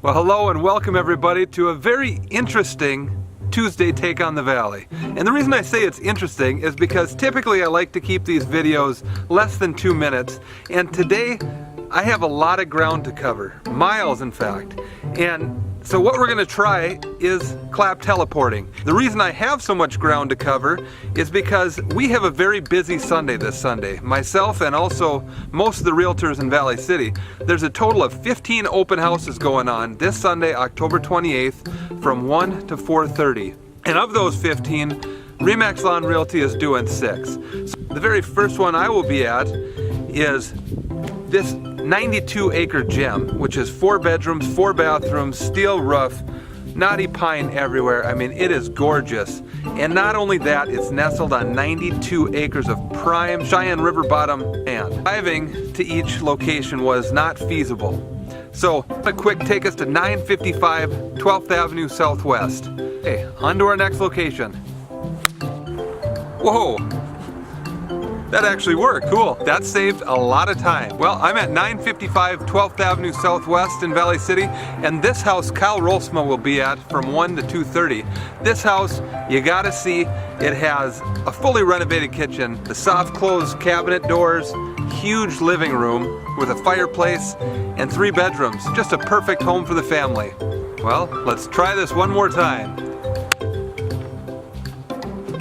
Well, hello and welcome everybody to a very interesting Tuesday take on the Valley. And the reason I say it's interesting is because typically I like to keep these videos less than 2 minutes, and today I have a lot of ground to cover, miles in fact. And so what we're going to try is clap teleporting. The reason I have so much ground to cover is because we have a very busy Sunday this Sunday. Myself and also most of the realtors in Valley City. There's a total of 15 open houses going on this Sunday, October 28th from 1 to 4:30. And of those 15, RE/MAX Lawn Realty is doing 6. So the very first one I will be at is this 92-acre gem, which is 4 bedrooms, 4 bathrooms, steel roof, knotty pine everywhere. I mean, it is gorgeous. And not only that, it's nestled on 92 acres of prime Cheyenne River bottom land. Driving to each location was not feasible. So, a quick take us to 955 12th Avenue Southwest. Okay, on to our next location. Whoa! That actually worked. Cool. That saved a lot of time. Well, I'm at 955 12th Avenue Southwest in Valley City, and this house Kyle Rolsma will be at from 1 to 2:30. This house, you gotta see, it has a fully renovated kitchen, the soft close cabinet doors, huge living room with a fireplace, and 3 bedrooms. Just a perfect home for the family. Well, let's try this one more time.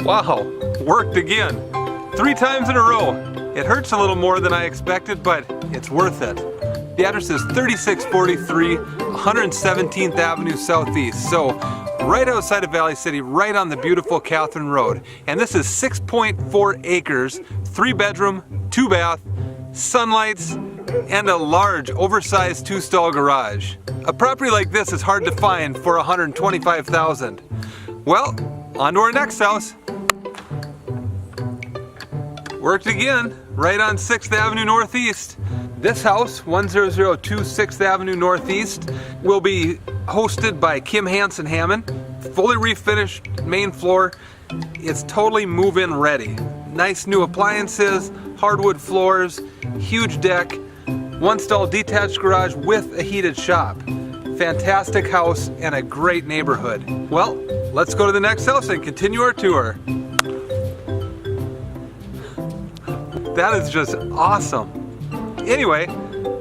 Wow, worked again. 3 times in a row. It hurts a little more than I expected, but it's worth it. The address is 3643 117th Avenue Southeast, so right outside of Valley City, right on the beautiful Catherine Road. And this is 6.4 acres, 3 bedroom, 2 bath, sunlights, and a large oversized 2-stall garage. A property like this is hard to find for $125,000. Well, on to our next house. Worked again, right on 6th Avenue Northeast. This house, 1002 6th Avenue Northeast, will be hosted by Kim Hansen Hammond. Fully refinished main floor. It's totally move-in ready. Nice new appliances, hardwood floors, huge deck, 1-stall detached garage with a heated shop. Fantastic house and a great neighborhood. Well, let's go to the next house and continue our tour. That is just awesome. Anyway,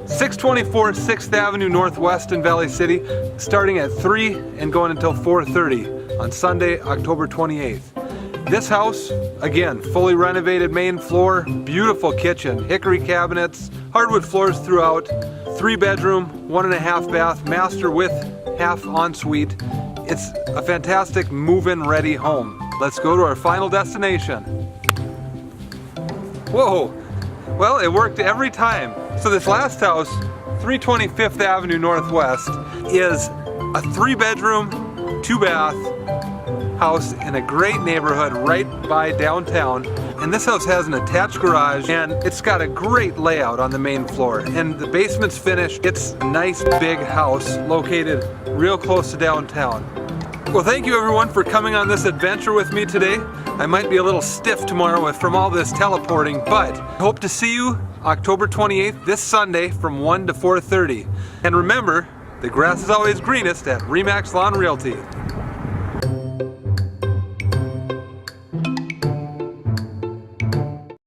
624 6th Avenue Northwest in Valley City, starting at 3 and going until 4:30 on Sunday, October 28th. This house, again, fully renovated main floor, beautiful kitchen, hickory cabinets, hardwood floors throughout, 3 bedroom, 1.5 bath, master with half ensuite. It's a fantastic move-in ready home. Let's go to our final destination. Whoa, well, it worked every time. So this last house, 325th Avenue Northwest, is a 3 bedroom, 2 bath house in a great neighborhood right by downtown. And this house has an attached garage, and it's got a great layout on the main floor. And the basement's finished. It's a nice big house located real close to downtown. Well, thank you everyone for coming on this adventure with me today. I might be a little stiff tomorrow from all this teleporting, but I hope to see you October 28th, this Sunday from 1 to 4:30. And remember, the grass is always greenest at RE/MAX Lawn Realty.